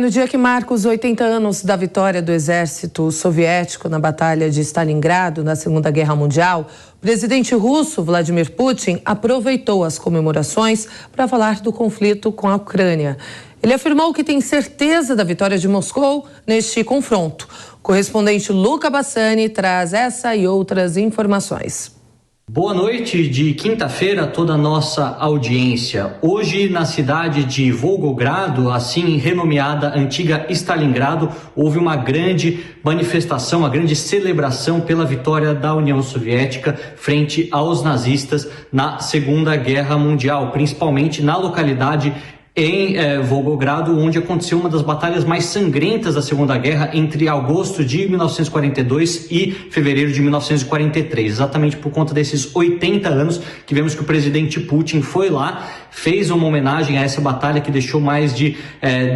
no dia que marca os 80 anos da vitória do exército soviético na Batalha de Stalingrado, na Segunda Guerra Mundial, o presidente russo Vladimir Putin aproveitou as comemorações para falar do conflito com a Ucrânia. Ele afirmou que tem certeza da vitória de Moscou neste confronto. O correspondente Luca Bassani traz essa e outras informações. Boa noite de quinta-feira a toda a nossa audiência. Hoje, na cidade de Volgogrado, assim renomeada antiga Stalingrado, houve uma grande manifestação, uma grande celebração pela vitória da União Soviética frente aos nazistas na Segunda Guerra Mundial, principalmente na localidade em Volgogrado, onde aconteceu uma das batalhas mais sangrentas da Segunda Guerra entre agosto de 1942 e fevereiro de 1943, exatamente por conta desses 80 anos que vemos que o presidente Putin foi lá, fez uma homenagem a essa batalha que deixou mais de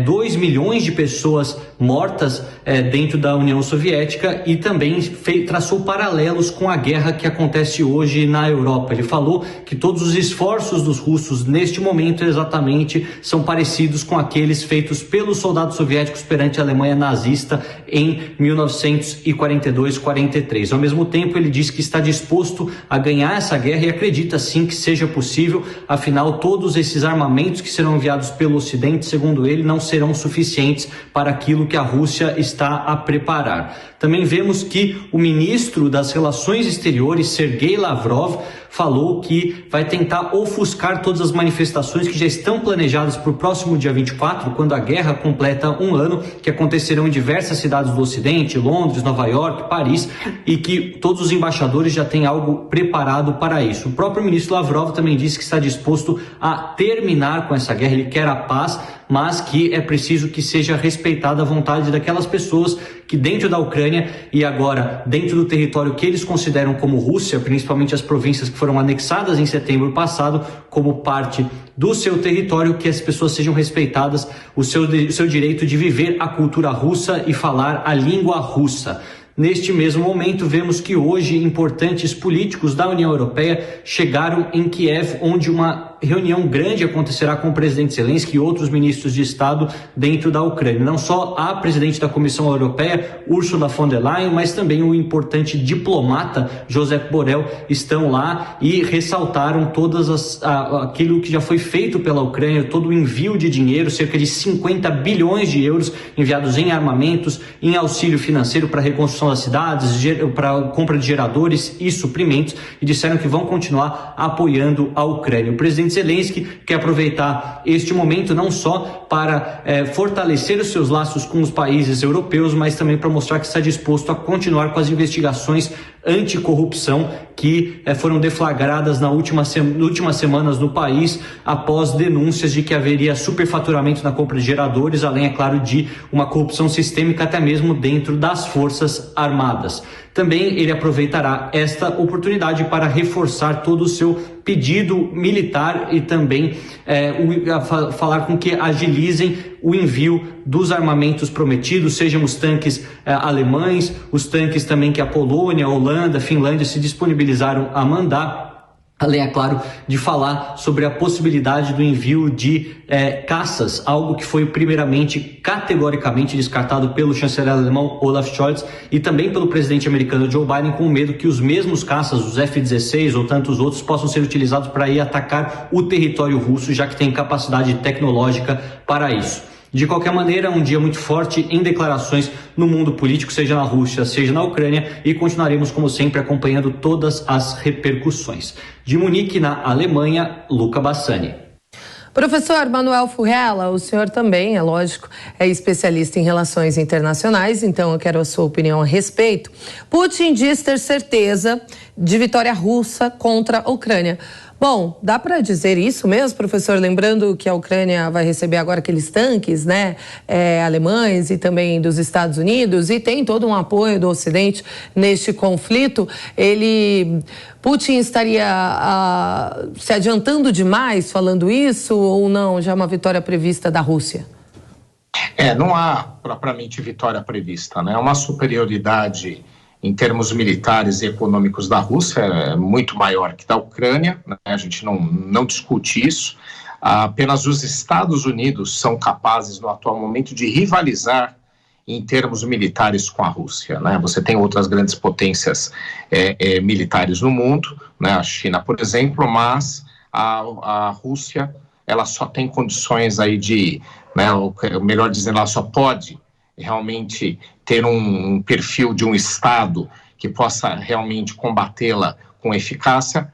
2 milhões de pessoas mortas dentro da União Soviética e também traçou paralelos com a guerra que acontece hoje na Europa. Ele falou que todos os esforços dos russos neste momento exatamente são parecidos com aqueles feitos pelos soldados soviéticos perante a Alemanha nazista em 1942-43. Ao mesmo tempo, ele disse que está disposto a ganhar essa guerra e acredita sim que seja possível, afinal, todos esses armamentos que serão enviados pelo Ocidente, segundo ele, não serão suficientes para aquilo que a Rússia está a preparar. Também vemos que o ministro das Relações Exteriores, Sergei Lavrov, falou que vai tentar ofuscar todas as manifestações que já estão planejadas para o próximo dia 24, quando a guerra completa um ano, que acontecerão em diversas cidades do Ocidente, Londres, Nova York, Paris, e que todos os embaixadores já têm algo preparado para isso. O próprio ministro Lavrov também disse que está disposto a terminar com essa guerra, ele quer a paz, mas que é preciso que seja respeitada a vontade daquelas pessoas que dentro da Ucrânia e agora dentro do território que eles consideram como Rússia, principalmente as províncias que foram anexadas em setembro passado, como parte do seu território, que as pessoas sejam respeitadas o seu direito de viver a cultura russa e falar a língua russa. Neste mesmo momento, vemos que hoje importantes políticos da União Europeia chegaram em Kiev, onde uma reunião grande acontecerá com o presidente Zelensky e outros ministros de Estado dentro da Ucrânia. Não só a presidente da Comissão Europeia, Ursula von der Leyen, mas também o importante diplomata Josep Borrell estão lá e ressaltaram aquilo que já foi feito pela Ucrânia, todo o envio de dinheiro, cerca de 50 bilhões de euros enviados em armamentos, em auxílio financeiro para a reconstrução das cidades, para a compra de geradores e suprimentos, e disseram que vão continuar apoiando a Ucrânia. O presidente Zelensky quer aproveitar este momento não só para fortalecer os seus laços com os países europeus, mas também para mostrar que está disposto a continuar com as investigações anticorrupção que foram deflagradas nas últimas semanas no país, após denúncias de que haveria superfaturamento na compra de geradores, além, é claro, de uma corrupção sistêmica até mesmo dentro das Forças Armadas. Também ele aproveitará esta oportunidade para reforçar todo o seu pedido militar e também falar com que agilizem o envio dos armamentos prometidos, sejam os tanques alemães, os tanques também que a Polônia, a Holanda, a Finlândia se disponibilizaram a mandar. Além, é claro, de falar sobre a possibilidade do envio de caças, algo que foi primeiramente categoricamente descartado pelo chanceler alemão Olaf Scholz e também pelo presidente americano Joe Biden, com medo que os mesmos caças, os F-16 ou tantos outros, possam ser utilizados para ir atacar o território russo, já que tem capacidade tecnológica para isso. De qualquer maneira, um dia muito forte em declarações no mundo político, seja na Rússia, seja na Ucrânia, e continuaremos, como sempre, acompanhando todas as repercussões. De Munique, na Alemanha, Luca Bassani. Professor Manuel Furrella, o senhor também, é lógico, é especialista em relações internacionais, então eu quero a sua opinião a respeito. Putin diz ter certeza de vitória russa contra a Ucrânia. Bom, dá para dizer isso mesmo, professor? Lembrando que a Ucrânia vai receber agora aqueles tanques, né, alemães e também dos Estados Unidos, e tem todo um apoio do Ocidente neste conflito. Putin estaria se adiantando demais falando isso ou não? Já é uma vitória prevista da Rússia? Não há propriamente vitória prevista, né? Uma superioridade em termos militares e econômicos da Rússia é muito maior que da Ucrânia, né? A gente não discute isso. apenas os Estados Unidos são capazes, no atual momento, de rivalizar em termos militares com a Rússia, né? Você tem outras grandes potências militares no mundo, né? A China, por exemplo, mas a Rússia, ela só tem condições aí de, né, melhor dizendo, ela só pode realmente ter um perfil de um Estado que possa realmente combatê-la com eficácia,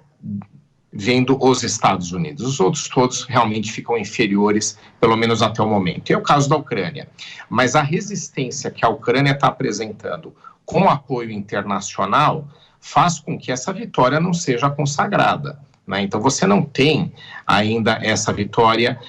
vendo os Estados Unidos. Os outros todos realmente ficam inferiores, pelo menos até o momento. E é o caso da Ucrânia. Mas a resistência que a Ucrânia está apresentando com apoio internacional faz com que essa vitória não seja consagrada, né? Então você não tem ainda essa vitória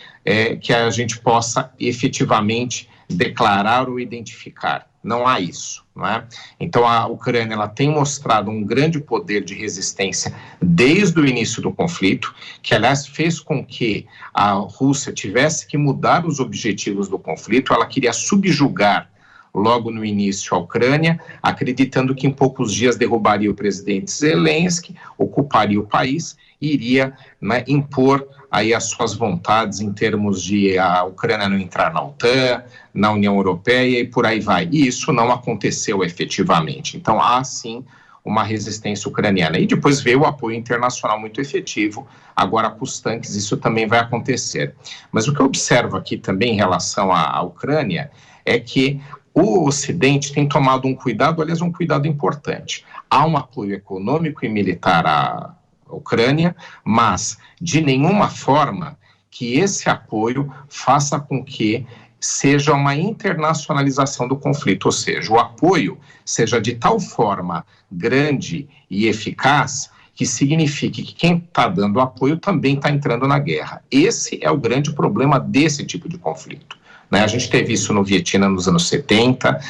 que a gente possa efetivamente declarar ou identificar. Não há isso, não é? Então a Ucrânia, ela tem mostrado um grande poder de resistência desde o início do conflito, que aliás fez com que a Rússia tivesse que mudar os objetivos do conflito. Ela queria subjugar logo no início a Ucrânia, acreditando que em poucos dias derrubaria o presidente Zelensky, ocuparia o país e iria, né, impor aí as suas vontades em termos de a Ucrânia não entrar na OTAN, na União Europeia e por aí vai. E isso não aconteceu efetivamente. Então há sim uma resistência ucraniana. E depois veio o apoio internacional muito efetivo, agora com os tanques isso também vai acontecer. Mas o que eu observo aqui também em relação à Ucrânia é que o Ocidente tem tomado um cuidado, aliás, um cuidado importante. Há um apoio econômico e militar à Ucrânia, mas de nenhuma forma que esse apoio faça com que seja uma internacionalização do conflito, ou seja, o apoio seja de tal forma grande e eficaz que signifique que quem está dando apoio também está entrando na guerra. Esse é o grande problema desse tipo de conflito, né? A gente teve isso no Vietnã nos anos 70,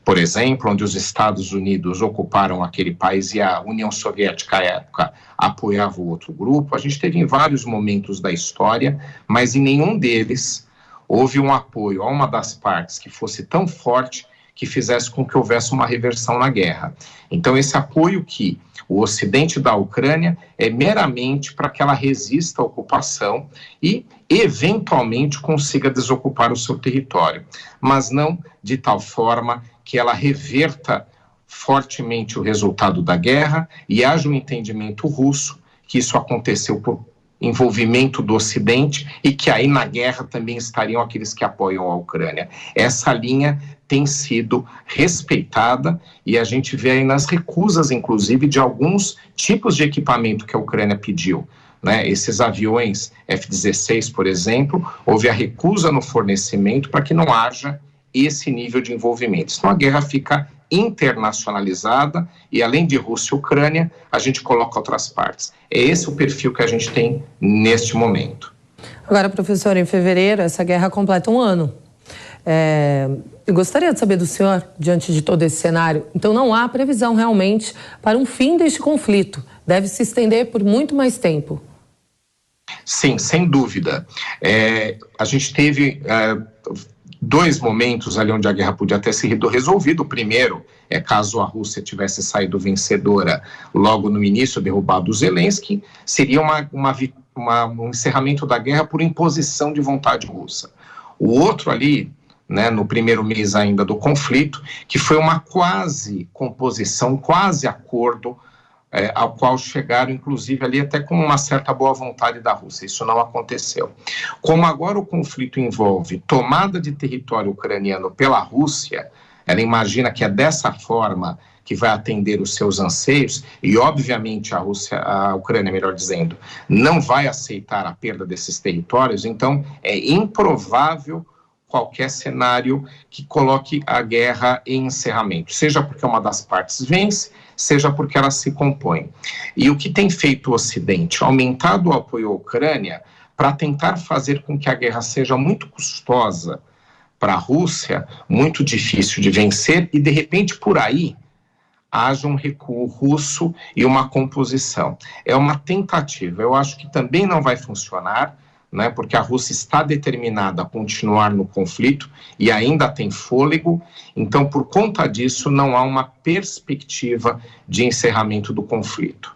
por exemplo, onde os Estados Unidos ocuparam aquele país e a União Soviética, à época, apoiava o outro grupo. A gente teve em vários momentos da história, mas em nenhum deles houve um apoio a uma das partes que fosse tão forte que fizesse com que houvesse uma reversão na guerra. Então, esse apoio que o Ocidente dá à Ucrânia é meramente para que ela resista à ocupação e, eventualmente, consiga desocupar o seu território, mas não de tal forma que ela reverta fortemente o resultado da guerra e haja um entendimento russo que isso aconteceu por envolvimento do Ocidente e que aí na guerra também estariam aqueles que apoiam a Ucrânia. Essa linha tem sido respeitada e a gente vê aí nas recusas, inclusive, de alguns tipos de equipamento que a Ucrânia pediu, né? Esses aviões F-16, por exemplo, houve a recusa no fornecimento para que não haja esse nível de envolvimento. Então a guerra fica internacionalizada e além de Rússia e Ucrânia, a gente coloca outras partes. É esse o perfil que a gente tem neste momento. Agora, professor, em fevereiro essa guerra completa um ano. Eu gostaria de saber do senhor, diante de todo esse cenário, então não há previsão realmente para um fim deste conflito. Deve se estender por muito mais tempo. Sim, sem dúvida. A gente teve dois momentos ali onde a guerra podia ter sido resolvida. O primeiro é caso a Rússia tivesse saído vencedora logo no início, derrubado o Zelensky, seria um encerramento da guerra por imposição de vontade russa. O outro ali, né, no primeiro mês ainda do conflito, que foi uma quase composição, quase acordo, ao qual chegaram, inclusive, ali até com uma certa boa vontade da Rússia. Isso não aconteceu. Como agora o conflito envolve tomada de território ucraniano pela Rússia, ela imagina que é dessa forma que vai atender os seus anseios e, obviamente, a Ucrânia, melhor dizendo, não vai aceitar a perda desses territórios, então é improvável qualquer cenário que coloque a guerra em encerramento, seja porque uma das partes vence, seja porque ela se compõe. E o que tem feito o Ocidente? Aumentado o apoio à Ucrânia para tentar fazer com que a guerra seja muito custosa para a Rússia, muito difícil de vencer e, de repente, por aí, haja um recuo russo e uma composição. É uma tentativa, eu acho que também não vai funcionar, né, porque a Rússia está determinada a continuar no conflito e ainda tem fôlego, então, por conta disso, não há uma perspectiva de encerramento do conflito.